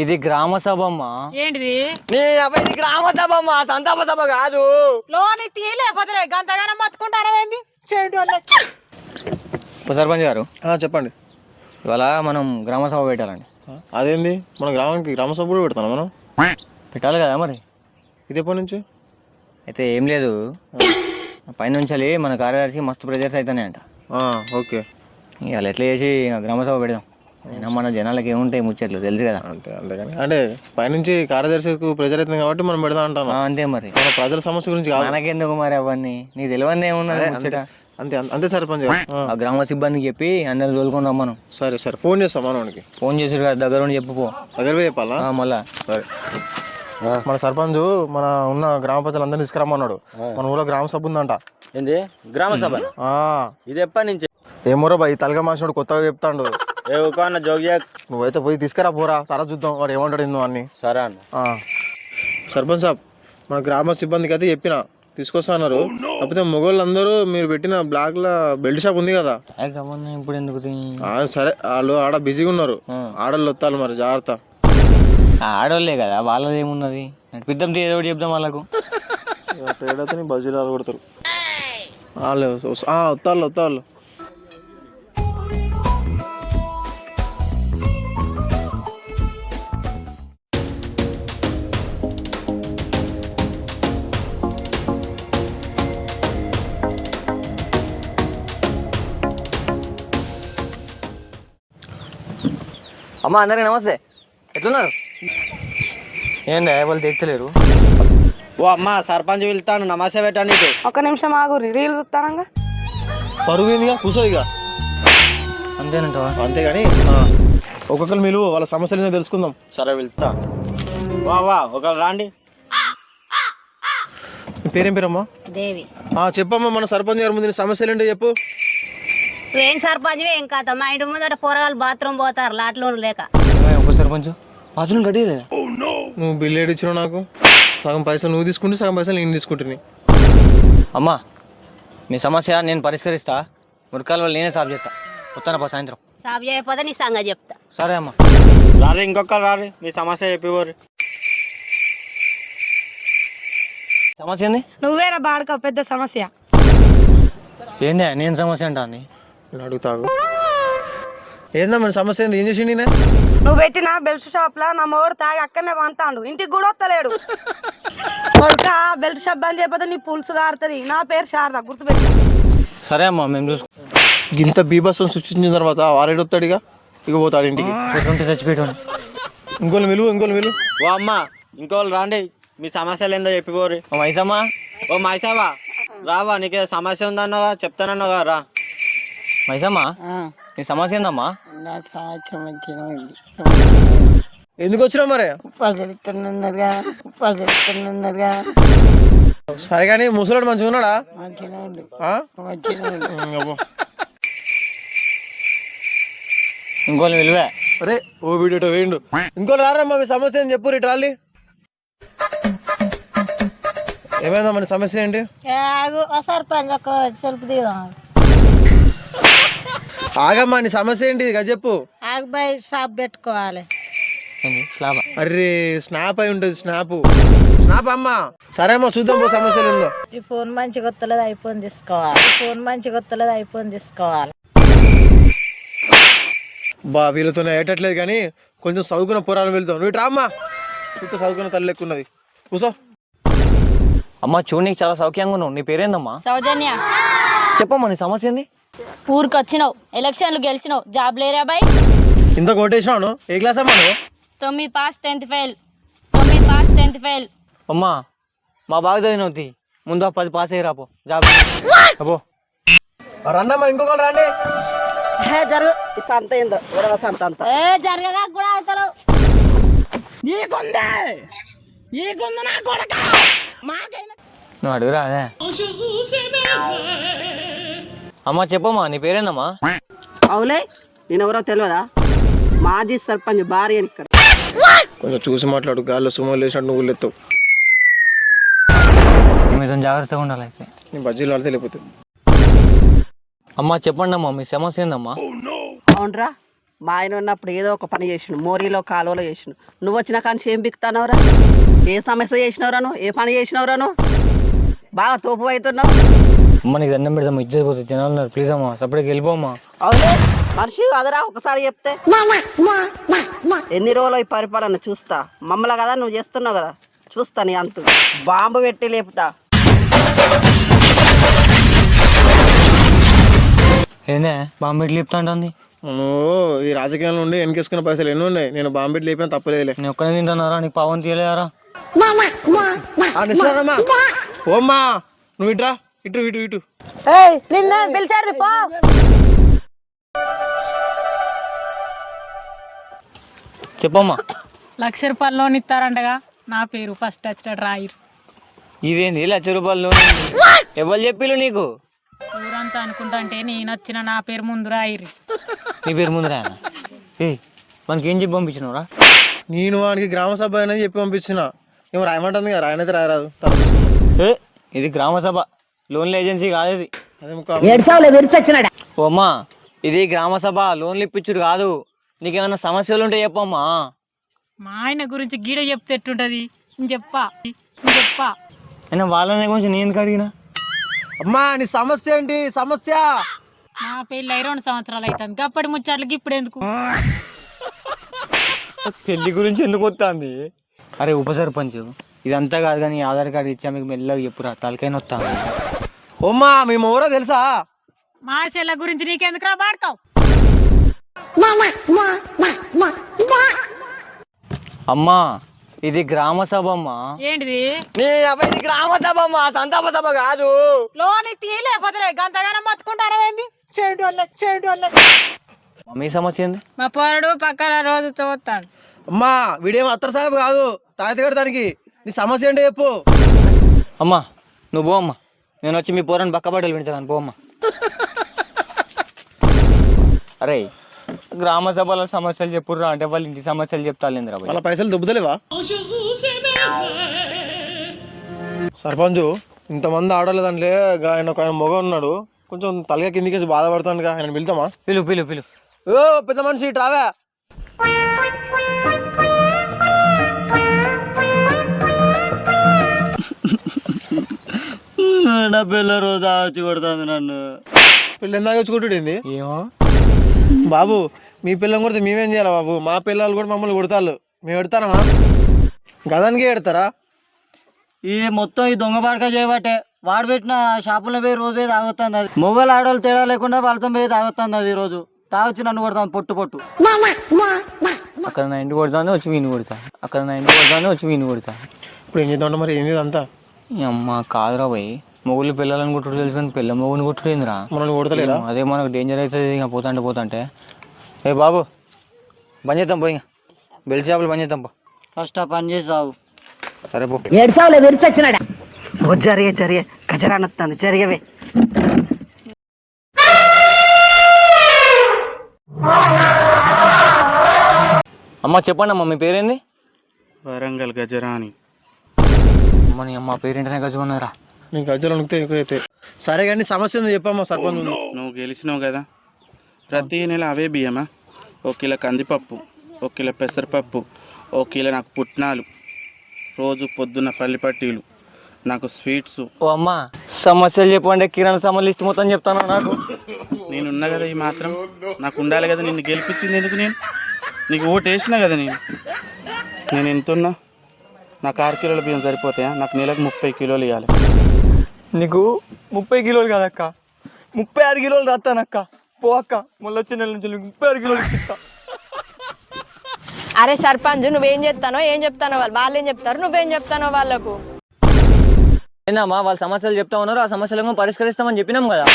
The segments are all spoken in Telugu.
ఇది గ్రామ సభ అమ్మా. ఏంటిది? ఇది గ్రామ సభ అమ్మా, సంతాప సభ కాదు. లోని తీయలేకపోతే గంతగానం మత్తుకుంటారేంది? సర్పంచ్ గారు చెప్పండి. ఇవాళ మనం గ్రామ సభ పెట్టాలండి. అదేంది, మన గ్రామానికి గ్రామ సభ కూడా పెడతాను మనం? పెట్టాలి కదా మరి. ఇది ఎప్పటి నుంచి? అయితే ఏం లేదు, పైనుంచి మన కార్యదర్శి మస్తు ప్రెజర్స్ అవుతాయంట. ఓకే, ఇవాళ ఎట్లా చేసి గ్రామ సభ పెడదాం. అయినా మన జనాలకి ఏముంటాయి ముచ్చట్లు తెలుసు కదా. అంతేగాని అంటే పైనుంచి కార్యదర్శికి ప్రెజర్ అవుతుంది కాబట్టి మనం పెడదాం అంటాం. అంతే మరి, మన ప్రజల సమస్య గురించి కాదు. మనకెందుకు మరి అవన్నీ, నీకు తెలియదు ఏమున్నది ముచ్చట. అంతే అంతే సర్పంచ్. ఆ గ్రామ సిబ్బందికి చెప్పి అందరు తోలుకొని రమ్మను. సరే సరే, ఫోన్ చేస్తాం మనకి. ఫోన్ చేసి దగ్గర ఉండి చెప్పుకో. దగ్గర చెప్పాలా మళ్ళా? సరే. మన సర్పంచ్ మన ఉన్న గ్రామ ప్రజలందరినీ తీసుకురమ్మన్నాడు. మన ఊళ్ళో గ్రామ సభ ఉందంట. ఏంది గ్రామ సభ? ఇది ఎప్పటి నుంచి? ఏమోరా బాయ్, తలగా మాసినోడు కొత్తగా చెప్తాడు. జోగి నువ్వైతే పోయి తీసుకురా పోరా, తర్వాత చూద్దాం వాడు ఏమంటాడు ఏందో అన్ని. సరే అన్న. సర్పంచ్ సాబ్, మన గ్రామ సిబ్బందికి అయితే చెప్పిన తీసుకొస్తా అన్నారు. కాకపోతే మొగోళ్ళందరూ మీరు పెట్టిన బ్లాక్ లా బెల్ట్ షాప్ ఉంది కదా, ఇప్పుడు ఎందుకు? సరే వాళ్ళు ఆడ బిజీగా ఉన్నారు, ఆడళ్ళు వస్తారు మరి జాగ్రత్త. ఆడోళ్ళే కదా, వాళ్ళది ఏమున్నది, నడిపిద్దాం ఏదో ఒకటి చెప్దాం వాళ్ళకు. తేడాతో బజీలు కొడతారు వాళ్ళు. వస్తారు వస్తారు. అమ్మా అందరికి నమస్తే, ఎట్లున్నారు? ఏంటి వాళ్ళు తెచ్చలేరు? ఓ అమ్మ, సర్పంచ్ వెళ్తాను, నమస్తే పెట్టండి. ఒక్క నిమిషం ఆగు, రీల్ చూస్తానంగా. పరువుగా కూర్చోదిగా. అంతేనంటావా? అంతేగాని ఒక్కొక్కరు మీరు వాళ్ళ సమస్యలు ఏందో తెలుసుకుందాం. సరే వెళ్తా. వా ఒకరు రాండి. మీ పేరేం పేరమ్మా? దేవి. చెప్పమ్మా, మన సర్పంచ్ గారి ముందు సమస్యలు ఏంటో చెప్పు. ఏం సర్పంచ్ ఏం కాదు, మా ఇంటి ముందట పోరగాళ్ళు బాత్రూమ్ పోతారు లాట్లో లేక. సర్పంచ్ బాత్రూమ్ కట్టి నువ్వు బిల్లు ఏడిచ్చినావు నాకు. సగం పైసలు నువ్వు తీసుకుంటే సగం పైసలు నేను తీసుకుంటున్నాను. అమ్మా మీ సమస్య నేను పరిష్కరిస్తా, మురికాల వాళ్ళు నేనే సాల్వ్ చేస్తా. వస్తానప్పా సాయంత్రం. సాబ్ చేయకపోతే నీ సంగతి చెప్తా. సరే అమ్మా. రారి, ఇంకొకరు రారి, మీ సమస్య చెప్పిపోరు. సమస్య ఏంది? నువ్వేరా బాడక పెద్ద సమస్య. ఏంది నేను సమస్య అంటా అని అడుగుతాగు. ఏందా మన సమస్య ఏంది? ఏం చేసిండి? నువ్వు పెట్టిన బెల్ట్ షాప్ లా నా మొగుడు తాగి అక్కడనే వంతాడు, ఇంటికి కూడా వస్తలేడు. కొడుక బెల్ట్ షాప్ బంద్ చేయకపోతే నీ పులుసు గారుతుంది. నా పేరు శారద, గుర్తుపెట్టు. సరే అమ్మా, మేము చూసుకో. ఇంత బీభత్సం సృష్టించిన తర్వాత వారేడొస్తాడుగా, ఇక పోతాడు ఇంటికి. చచ్చిపోయాడు. ఇంకోళ్ళు విలువ. ఓ అమ్మ, ఇంకోళ్ళు రాండి, మీ సమస్యలు ఏందో చెప్పిపోరు. మైసమ్మా, ఓ మైసావా రావా, నీకే సమస్య ఉందన్నావా, చెప్తానన్నావా, రా. మైసమ్మా నీ సమస్య ఏందమ్మా? ఎందుకు వచ్చినావు మరి? సరే కానీ ముసలాడు మంచిగా ఉన్నాడా? ఇంకోళ్ళు విలువే. అరే ఓ వీడియో వేయండు. ఇంకోళ్ళు రారమ్మా, మీ సమస్య ఏంటి చెప్పు. ట్రాలీ ఏమైందా? మన సమస్య ఏంటి? సర్పంచ్ ఒక సెల్ఫ్ దిగుదాం. ఆగమ్మా, నీ సమస్య ఏంటి ఇక చెప్పు. ఆగిపోయి షాప్ పెట్టుకోవాలి. అరే స్నాప్ అయి ఉంటుంది. స్నాప్ అమ్మా. సరే అమ్మా, చూద్దాం పో సమస్యలు ఏందో. ఈ ఫోన్ మంచిగా వస్తలేదు, ఐఫోన్ తీసుకోవాలి. వీళ్ళతో ఏటట్లేదు కానీ కొంచెం చదువుకున్న పురాణం వెళ్తాం. నువ్వు రామ్మా, చూస్తే చదువుకున్న తల్లి ఎక్కున్నది. కూసో. అమ్మా చూడు, నీకు చాలా సౌఖ్యంగా ఉన్నావు. నీ పేరేందమ్మా? సౌజన్య. చెప్పమ్మా నీ సమస్య ఏంది? ఊరికి వచ్చినావు, ఎలక్షన్లు గెలిచినావు, జాబ్ లేరా బాయ్? ఇంత కొట్టేసినావు. ఏ క్లాస్ అమ్మా నువ్వు? 9 పాస్ 10th ఫెయిల్. అమ్మా మా బాగా చదివినవుతి, ముందు 10 పాస్ అయ్యి రాపో జాబ్. అబ్బో రండమ్మా, ఇంకొకరు రండి. జరుగు, సంత ఏందో సంత జరగగా కూడా అవుతారు. నువ్వు అడుగురా అదే. అమ్మా చెప్పమ్మా నీ పేరేందమ్మా? అవులే, నేనెవరో తెలియదా? మాజీ సర్పంచ్ భార్య అని. ఇక్కడ కొంచెం చూసి మాట్లాడు, గాల్లో సుమో లేచినట్టు నువ్వు లేస్తావు. మీతో జాగ్రత్తగా ఉండాలి అయితే. నీ బజ్జీలు ఆడితే లేకపోతే. అమ్మా చెప్పండి అమ్మా, మీ సమస్య ఏందమ్మా? అవునరా, మా ఆయన ఉన్నప్పుడు ఏదో ఒక పని చేసిండు, మోరీలో కాలువలో చేసిండు. నువ్వు వచ్చిన కానీ ఏం బిక్తానవరా? ఏ సమస్య చేసినవరా నువ్వు? ఏ పని చేసినవరా నువ్వు? బాగా తోపు అవుతున్నావు. అమ్మ నీకు దండం పెడదాం, ఇజ్జత్ పోతుంది, తినాలన్నారు. ప్లీజ్ అమ్మా, సపరేట్కి వెళ్ళిపోమ్మా. అవునే మనిషి అదరా, ఒకసారి చెప్తే ఎన్ని రోజులు ఈ పరిపాలన చూస్తా. మమ్మల్ని కదా నువ్వు చేస్తున్నావు కదా, చూస్తా నీ అంతు. బాంబు పెట్టి లేపుతా. ఏందే బాంబెట్లు చెప్తా ఉంటుంది? నువ్వు ఈ రాజకీయాల నుండి వెనకేసుకున్న పైసలు ఎన్ని ఉన్నాయి? నేను బాంబెట్ లేపినా తప్పలేదులే. నేను ఒక్కనే తింటున్నారా? నీకు పావం తీయలేరా? నిశ్చలమ్మా ఓమ్మా, నువ్వు ఇట్రా, ఇటు ఇటు ఇటు. ఏయ్ నిన్న పిలిచాడు పో. చెప్పమ్మా. 1,00,000 రూపాయలు లోన్ ఇస్తారంటగా, నా పేరు ఫస్ట్ వచ్చిన రాయిరు. ఇదేంది 1,00,000 రూపాయలు? ఎవరు చెప్పిళ్ళు నీకు? ఊరంతా అనుకుంటా అంటే నేను వచ్చిన నా పేరు ముందు రాయిరు. నీ పేరు ముందు రాయనా? మనకి ఏం చెప్పి పంపించినవరా? నేను వానికి గ్రామ సభ అనేది చెప్పి పంపించిన. ఏమో రాయమంటుంది కదా, రాయనైతే రాయరాదు. ఇది గ్రామ సభ, లోన్ల ఏజెన్సీ కాదు ఇది. అదే ఓ అమ్మా, ఇది గ్రామ సభ, లోన్లు ఇప్పించుడు కాదు. నీకేమైనా సమస్యలు ఉంటే చెప్పమ్మా. మా ఆయన గురించి గీడ చెప్తే ఎట్టుంటది? నేను చెప్పా. అయినా వాళ్ళని గురించి నేను ఎందుకు అడిగినా? అమ్మా నీ సమస్య ఏంటి? సమస్య నా పెళ్ళి 2 సంవత్సరాలు అవుతుంది, గప్పటి ముచ్చట్లకి ఇప్పుడు ఎందుకు? పెళ్లి గురించి ఎందుకు వస్తుంది? అరే ఉప సర్పంచ్, ఇదంతా కాదు కానీ ఆధార్ కార్డు ఇచ్చా మీకు మెల్లగా చెప్పురా, తలకైనా వస్తాను. ఓమ్మా మేము ఎవరో తెలుసా? మా చెల్ల గురించి నీకెందుకు రా పాడతావు? అమ్మా ఇది గ్రామ సభ అమ్మా. ఏంటిది? ఇది గ్రామ సభ అమ్మా, సంతాప సభ కాదు. లోన్ తీయలేకపోతే గంతగానం బతుకుంటారేంది? చేయండి. మీ సమస్య ఏంది? మా పోరడు పక్కన రోజు చూస్తాడు. అమ్మా వీడేమో అత్తర్ సాహెబ్ కాదు, తాగితే దానికి. నీ సమస్య ఏంటో చెప్పు. అమ్మా నువ్వు పో అమ్మా, నేను వచ్చి మీ పోరాన్ని పక్క బట్టలు వింటాను. పోమ్మా. అరే గ్రామ సభలో సమస్యలు చెప్పుర్రా అంటే వాళ్ళు ఇంటి సమస్యలు చెప్తాలేంద్రా? వాళ్ళ పైసలు దుబ్బుతలేవా? సర్పంచ్ ఇంతమంది ఆడలేదు దాంట్లో ఆయన ఒక ఆయన మొగ ఉన్నాడు, కొంచెం తలగా కిందికేసి బాధపడతాను. ఆయన పిలుతామా? పిలు. ఓ పెద్ద మనిషి ట్రావే. నా పిల్ల రోజు వచ్చి కొడుతుంది నన్ను. పిల్ల ఎందాక వచ్చి కొట్టుడేంది? ఏమో బాబు మీ పిల్లని కొడితే మేమేం చేయాలి బాబు? మా పిల్లలు కూడా మమ్మల్ని కొడతారు, మేము ఎడతానమా? గదానికే ఎడతారా? ఈ మొత్తం ఈ దొంగ బాడక చేయబట్టే వాడు పెట్టిన షాపులో పోయి రోజు పోయి తాగుతుంది. అది మొగలు ఆడవాళ్ళు తేడా లేకుండా వాళ్ళతో పోయి తాగుతుంది. అది రోజు తాగొచ్చి నన్ను కొడతాను పొట్టు. అక్కడ నా ఇంటి కొడతాను, వచ్చి వీని కొడతా. అక్కడ నా ఇంటి కొడతాను, వచ్చి వీని కొడతా. ఇప్పుడు ఏం చేద్దాం మరి? ఏంది అంతా? అమ్మ కాదురా పోయి, మొగుళ్ళు పిల్లలని కొట్టుడు తెలుసు కానీ పిల్ల మొగుని కొట్టుడు ఏందిరా? మనల్ని కొడతలేరా? అదే మనకు డేంజర్ అవుతుంది ఇంకా పోతాంటే. ఏ బాబు బంద్ చేద్దాం పోయి, బెల్ట్ షాపులు బంద్ చేద్దాం పో. ఫస్ట్ ఆ పని చేసావు. సరే పో. జరిగే కచరా నొత్తాను, జరిగేవే. అమ్మ చెప్పండి అమ్మ, మీ పేరేంది? వరంగల్ గజరాని. అమ్మ నీ అమ్మ పేరేంటనే గజుకున్నారా? నీకు గజ్జలు వణుకుతాయి ఎక్కువైతే. సరే కానీ సమస్య ఉంది చెప్పమ్మా సర్పంచ్. నువ్వు గెలిచినావు కదా, ప్రతి నెల అవే బియ్యమా? 1 కిలో కందిపప్పు, 1 కిలో పెసరపప్పు, 1 కిలో నాకు పుట్నాలు, రోజు పొద్దున్న పల్లిపట్టీలు, నాకు స్వీట్స్. ఓ అమ్మ సమస్యలు చెప్పండి, కిరాణా సామాన్లు లిస్ట్ మొత్తం చెప్తాను నాకు. నేనున్నా కదా ఈ మాత్రం, నాకు ఉండాలి కదా. నిన్ను గెలిపించింది ఎందుకు? నీకు ఓటు వేసినా కదా. నేను ఎంతున్నా? నాకు 6 కిలోల బియ్యం సరిపోతాయా? నాకు నెలకు 30 కిలోలు ఇవ్వాలి. నీకు 30 కిలోలు కాదక్క, 36 కిలోలు రాస్తానక్క. పో అక్క, మళ్ళీ వచ్చే నెల నుంచి 36 కిలోలు ఇస్తా. అరే సర్పంచ్, నువ్వేం చెప్తానో ఏం చెప్తానో వాళ్ళు ఏం చెప్తారు, నువ్వేం చెప్తానో వాళ్ళకు. ఏందమ్మా వాళ్ళ సమస్యలు చెప్తా ఉన్నారు, ఆ సమస్యలను పరిష్కరిస్తామని చెప్పినాం కదా.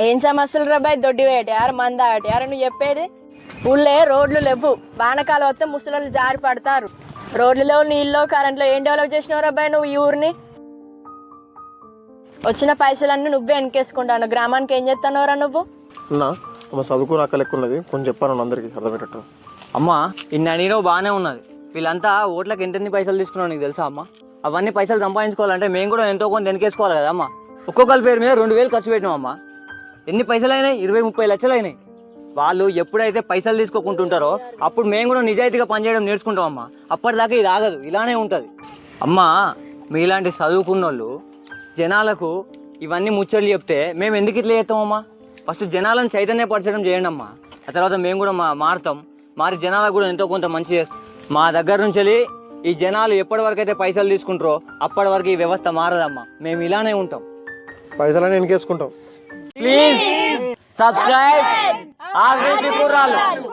ఏం సమస్యలు రాబాయి? దొడ్డి వేటారు, మంద ఆటారు. నువ్వు చెప్పేది ఊళ్ళే రోడ్లు లేవు, వానకాలం వస్తే ముసలి జారి పడతారు. రోడ్లలో, నీళ్ళు, కరెంట్లో ఏం డెవలప్ చేసినావు రాబాయి నువ్వు ఈ ఊరిని? వచ్చిన పైసలన్నీ నువ్వే వెనకేసుకుంటాను. గ్రామానికి ఏం చేస్తానోరా నువ్వు? చదువుకుని అక్క లెక్క ఉన్నది, కొంచెం చెప్పాను అందరికి అర్థమయ్యేటట్టు. అమ్మ ఇన్ని అడిగినావు బాగానే ఉన్నది, వీళ్ళంతా ఓట్లకు ఎంతెన్ని పైసలు తీసుకున్నావు నీకు తెలుసా అమ్మ? అవన్నీ పైసలు సంపాదించుకోవాలంటే మేము కూడా ఎంతో కొంత వెనకేసుకోవాలి కదా అమ్మ. ఒక్కొక్కరి పేరు మీద 2,000 ఖర్చు పెట్టినాం అమ్మ. ఎన్ని పైసలు అయినాయి? 20-30 లక్షలు అయినాయి. వాళ్ళు ఎప్పుడైతే పైసలు తీసుకోకుంటుంటారో అప్పుడు మేము కూడా నిజాయితీగా పనిచేయడం నేర్చుకుంటాం అమ్మా. అప్పటిదాకా ఇది ఆగదు, ఇలానే ఉంటుంది. అమ్మా మీలాంటి చదువుకున్న వాళ్ళు జనాలకు ఇవన్నీ ముచ్చట్లు చెప్తే మేము ఎందుకు ఇట్లా చేస్తామమ్మా? ఫస్ట్ జనాలను చైతన్యపరచడం చేయండి అమ్మా. ఆ తర్వాత మేము కూడా మారుతాం. మారి జనాలకు కూడా ఎంతో కొంత మంచి చేస్తాం. మా దగ్గర నుంచి ఈ జనాలు ఎప్పటి వరకు అయితే పైసలు తీసుకుంటారో అప్పటి వరకు ఈ వ్యవస్థ మారదమ్మా. మేము ఇలానే ఉంటాం. పైసలని వెనకేసుకుంటాం. ప్లీజ్ సబ్స్క్రైబ్ ఆర్వీపీ కుర్రాళ్ళు.